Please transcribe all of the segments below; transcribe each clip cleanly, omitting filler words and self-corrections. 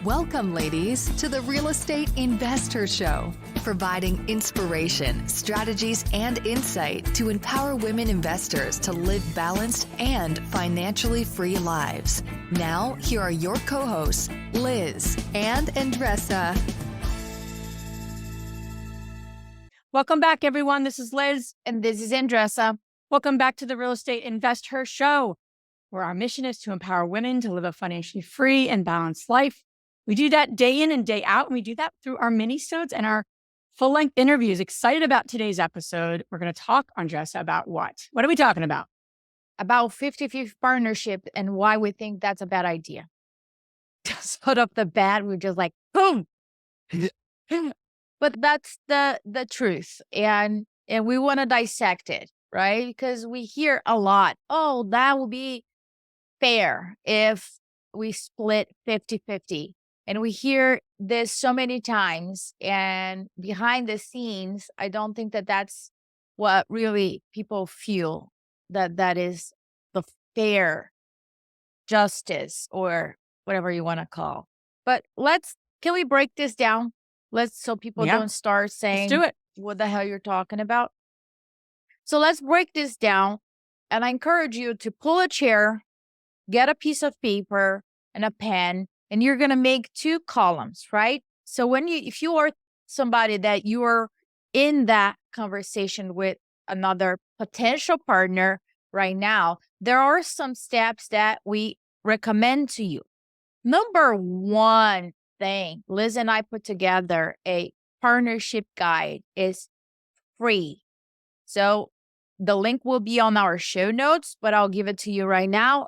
Welcome, ladies, to the Real Estate InvestHER Show, providing inspiration, strategies, and insight to empower women investors to live balanced and financially free lives. Now, here are your co-hosts, Liz and Andressa. Welcome back, everyone. This is Liz. And this is Andressa. Welcome back to the Real Estate InvestHER Show, where our mission is to empower women to live a financially free and balanced life. We do that day in and day out, and we do that through our minisodes and our full-length interviews. Excited about today's episode. We're going to talk, Andressa, about what? What are we talking about? About 50-50 partnership and why we think that's a bad idea. Just put up the bat, we're just like, boom. But that's the truth. And we want to dissect it, right? Because we hear a lot, oh, that will be fair if we split 50-50. And we hear this so many times, and behind the scenes, I don't think that that's what really people feel, that is the fair justice or whatever you want to call. But can we break this down? So people don't start saying, let's do it. What the hell you're talking about? So let's break this down. And I encourage you to pull a chair, get a piece of paper and a pen, and you're going to make two columns, right? So if you are somebody that you are in that conversation with another potential partner right now, there are some steps that we recommend to you. Number one thing, Liz and I put together a partnership guide. Is free. So the link will be on our show notes, but I'll give it to you right now.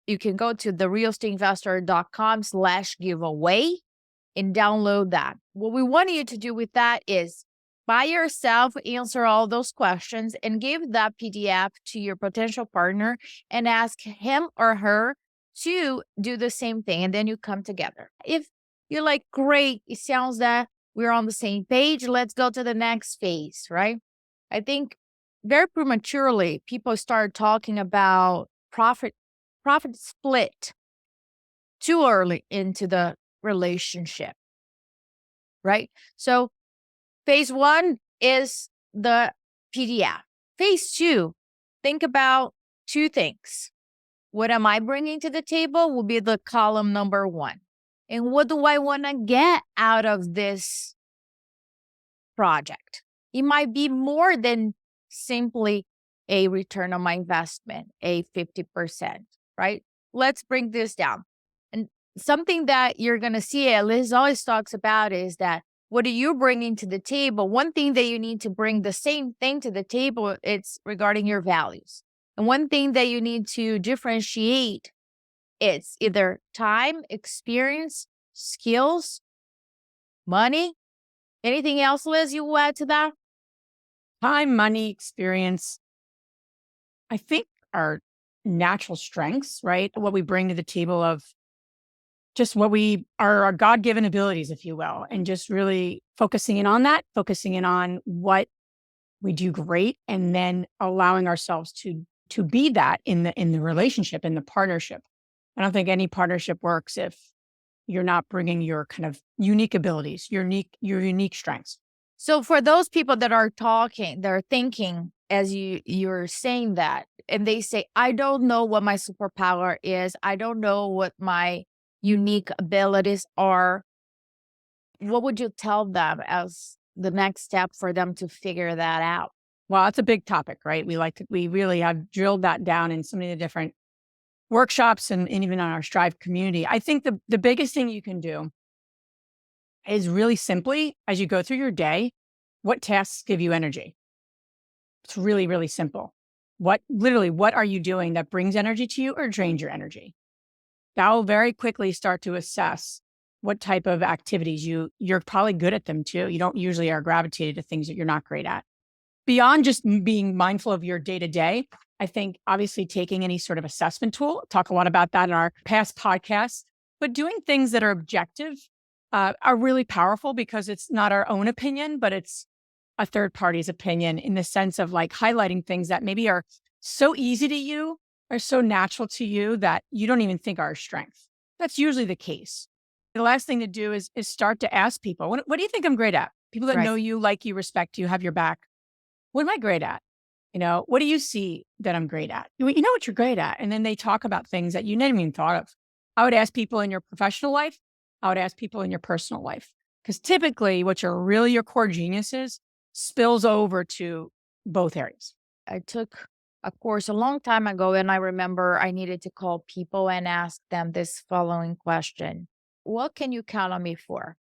You can go to therealestateinvestor.com/giveaway and download that. What we want you to do with that is by yourself answer all those questions and give that PDF to your potential partner and ask him or her to do the same thing. And then you come together. If you're like, great, it sounds that we're on the same page, let's go to the next phase, right? I think very prematurely, people start talking about profit split too early into the relationship, right? So phase one is the PDF. Phase two, think about two things. What am I bringing to the table will be the column number one. And what do I want to get out of this project? It might be more than simply a return on my investment, a 50%, right? Let's break this down. And something that you're going to see, Liz always talks about, is that what are you bringing to the table? One thing that you need to bring the same thing to the table, it's regarding your values. And one thing that you need to differentiate, it's either time, experience, skills, money. Anything else, Liz, you will add to that? Time, money, experience. I think our natural strengths, right? What we bring to the table of just what we are, our God-given abilities, if you will, and just really focusing in on that, focusing in on what we do great, and then allowing ourselves to be that in the relationship, in the partnership. I don't think any partnership works if you're not bringing your kind of unique abilities, your unique strengths. So for those people that are talking, they're thinking as you're saying that, and they say, I don't know what my superpower is. I don't know what my unique abilities are. What would you tell them as the next step for them to figure that out? Well, it's a big topic, right? We really have drilled that down in so many of the different workshops and even on our Strive community. I think the biggest thing you can do is really simply, as you go through your day, what tasks give you energy? It's really, really simple. What are you doing that brings energy to you or drains your energy? That will very quickly start to assess what type of activities you're probably good at them too. You don't usually are gravitated to things that you're not great at. Beyond just being mindful of your day-to-day, I think obviously taking any sort of assessment tool, talk a lot about that in our past podcasts, but doing things that are objective are really powerful because it's not our own opinion, but it's a third party's opinion in the sense of like highlighting things that maybe are so easy to you or so natural to you that you don't even think are a strength. That's usually the case. The last thing to do is start to ask people, what do you think I'm great at? People that Right. know you, like you, respect you, have your back. What am I great at? What do you see that I'm great at? You know what you're great at. And then they talk about things that you never even thought of. I would ask people in your professional life. I would ask people in your personal life. Because typically what your core genius is spills over to both areas. I took a course a long time ago, and I remember I needed to call people and ask them this following question: what can you count on me for?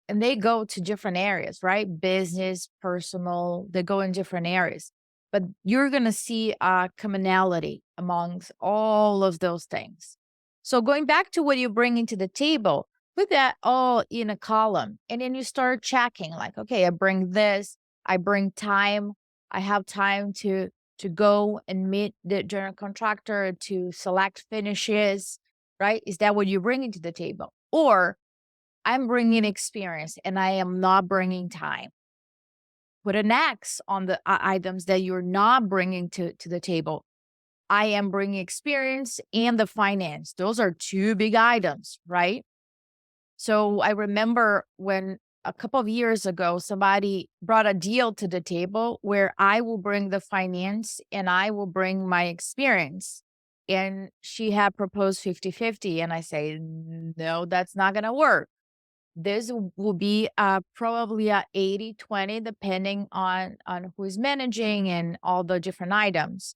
And they go to different areas, right? Business, personal, they go in different areas. But you're going to see a commonality amongst all of those things. So going back to what you bring into the table, put that all in a column. And then you start checking like, okay, I bring this, I bring time, I have time to go and meet the general contractor to select finishes, right? Is that what you bring into the table? Or I'm bringing experience and I am not bringing time. Put an X on the items that you're not bringing to the table. I am bringing experience and the finance. Those are two big items, right? So I remember when a couple of years ago, somebody brought a deal to the table where I will bring the finance and I will bring my experience. And she had proposed 50-50. And I say, no, that's not going to work. This will be probably a 80-20, depending on who's managing and all the different items.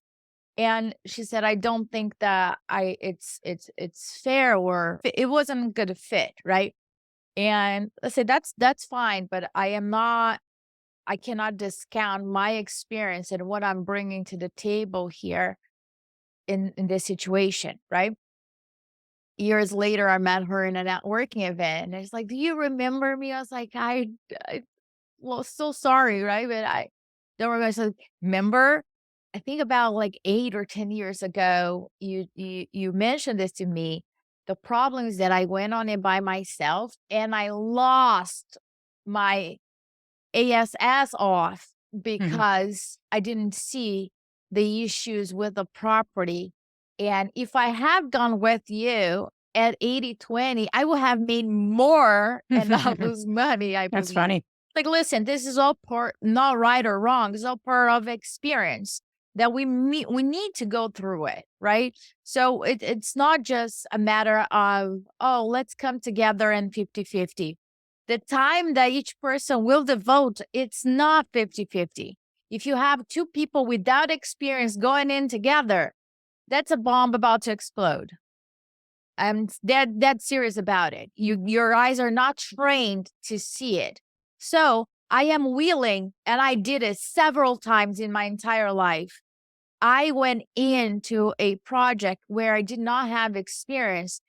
And she said, I don't think that it's fair, or it wasn't a good fit, right? And I said, that's fine, but I cannot discount my experience and what I'm bringing to the table here in this situation, right? Years later, I met her in a networking event, and it's like, "Do you remember me?" I was like, I well, so sorry, right? But I don't remember." I said, "Remember, I think about like 8 or 10 years ago, you mentioned this to me. The problem is that I went on it by myself, and I lost my ASS off Mhm. because I didn't see the issues with the property. And if I have gone with you at 80-20, I will have made more and not lose money, I That's believe." funny. Like, listen, this is all part, not right or wrong. It's all part of experience that we need to go through it, right? So it's not just a matter of, oh, let's come together and 50-50. The time that each person will devote, it's not 50-50. If you have two people without experience going in together, that's a bomb about to explode. I'm dead serious about it. Your eyes are not trained to see it. So I am willing, and I did it several times in my entire life. I went into a project where I did not have experience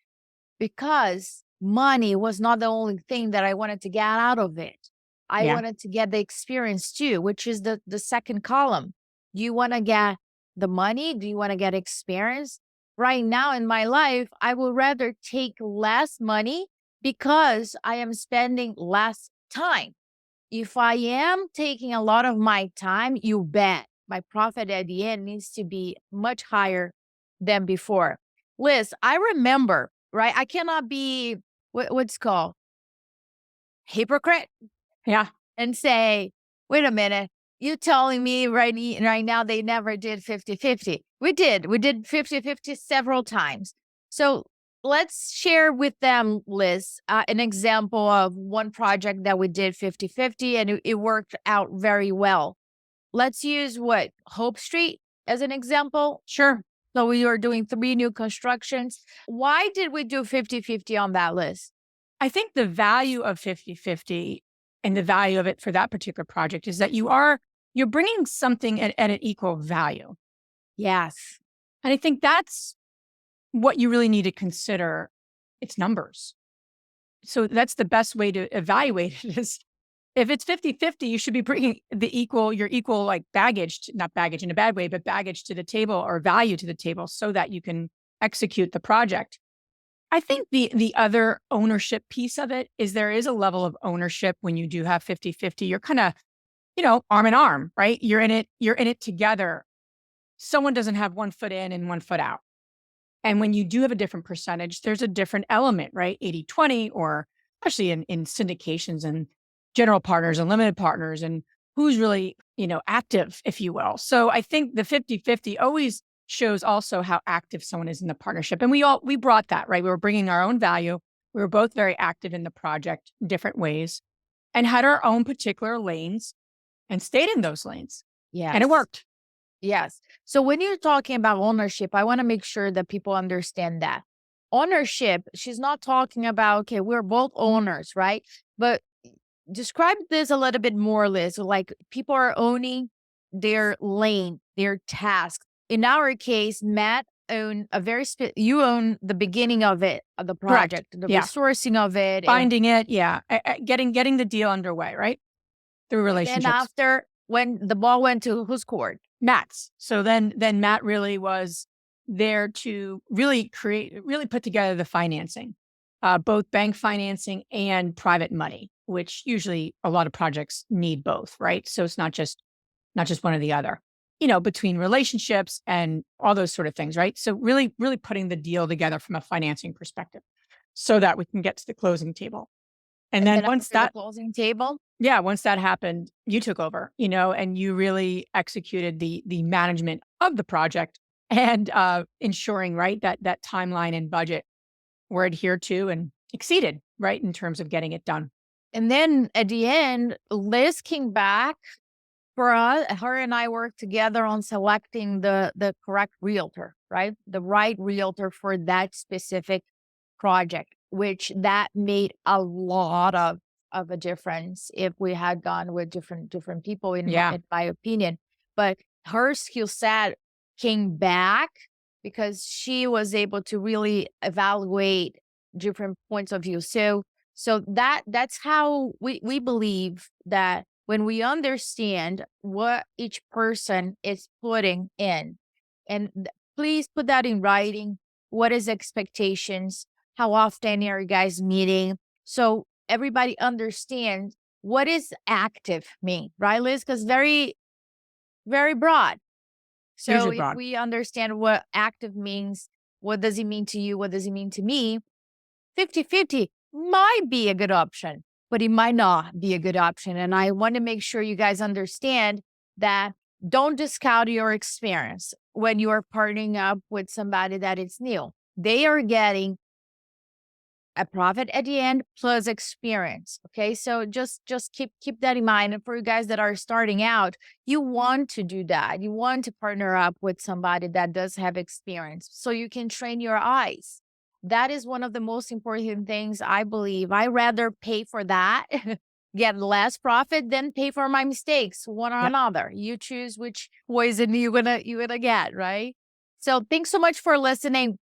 because money was not the only thing that I wanted to get out of it. I Yeah. wanted to get the experience too, which is the second column. Do you want to get the money? Do you want to get experience? Right now in my life, I would rather take less money because I am spending less time. If I am taking a lot of my time, you bet my profit at the end needs to be much higher than before. Liz, I remember, right? I cannot be what's called hypocrite Yeah. and say, wait a minute, you telling me right now they never did 50-50. We did. We did 50-50 several times. So let's share with them, Liz, an example of one project that we did 50-50 and it worked out very well. Let's use Hope Street as an example. Sure. So we were doing 3 new constructions. Why did we do 50-50 on that list? I think the value of 50-50 and the value of it for that particular project is that you're bringing something at an equal value. Yes. And I think that's what you really need to consider. It's numbers. So that's the best way to evaluate it is if it's 50-50, you should be bringing your equal like baggage, not baggage in a bad way, but baggage to the table or value to the table so that you can execute the project. I think the other ownership piece of it is there is a level of ownership when you do have 50-50. You're kind of, arm in arm, right? You're in it together. Someone doesn't have one foot in and one foot out. And when you do have a different percentage, there's a different element, right? 80-20, or especially in syndications and general partners and limited partners, and who's really, active, if you will. So I think the 50-50 always shows also how active someone is in the partnership. And we brought that, right? We were bringing our own value. We were both very active in the project in different ways and had our own particular lanes and stayed in those lanes. And it Yes. worked. Yes. So when you're talking about ownership, I want to make sure that people understand that. Ownership, she's not talking about, okay, we're both owners, right? But describe this a little bit more, Liz. Like people are owning their lane, their task. In our case, Matt owned you own the beginning of it, of the Correct. project, the Yeah. resourcing of it. Finding it. Yeah. Getting the deal underway, right? Through And then relationships. after, when the ball went to whose court? Matt's. So then Matt really was there to really put together the financing, both bank financing and private money, which usually a lot of projects need both, right? So it's not just one or the other, between relationships and all those sort of things, right? So really putting the deal together from a financing perspective so that we can get to the closing table. And then once after the that closing table, once that happened, you took over, and you really executed the management of the project and ensuring, right, that timeline and budget were adhered to and exceeded, right, in terms of getting it done. and then at the end, Liz came back for us. Her and I worked together on selecting the correct realtor, right? The right realtor for that specific project, which that made a lot of a difference if we had gone with different people, in my opinion. But her skill set came back because she was able to really evaluate different points of view. So that's how we believe that when we understand what each person is putting in, and please put that in writing. What is expectations? How often are you guys meeting? So everybody understands what is active mean, right, Liz? Because very, very broad. So Hugely if broad. we understand what active means, what does it mean to you? What does it mean to me? 50-50 might be a good option, but it might not be a good option. And I want to make sure you guys understand that don't discount your experience when you are partnering up with somebody that is new. They are getting a profit at the end plus experience. Okay. So just keep that in mind. And for you guys that are starting out, you want to do that. You want to partner up with somebody that does have experience so you can train your eyes. That is one of the most important things, I believe. I rather pay for that, get less profit than pay for my mistakes, one or another. You choose which poison you're gonna get, right? So thanks so much for listening.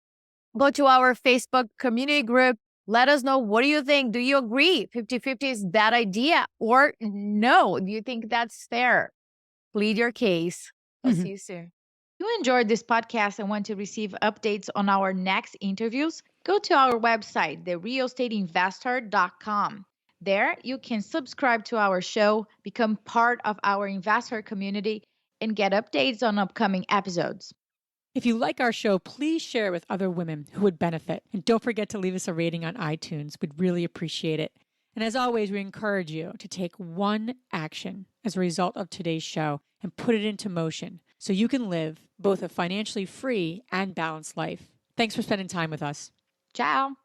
Go to our Facebook community group. Let us know, what do you think? Do you agree 50-50 is that idea, or no? Do you think that's fair? Plead your case. I'll see you soon. If you enjoyed this podcast and want to receive updates on our next interviews, go to our website, therealestateinvestor.com. There, you can subscribe to our show, become part of our investor community, and get updates on upcoming episodes. If you like our show, please share with other women who would benefit. And don't forget to leave us a rating on iTunes. We'd really appreciate it. And as always, we encourage you to take one action as a result of today's show and put it into motion so you can live both a financially free and balanced life. Thanks for spending time with us. Ciao.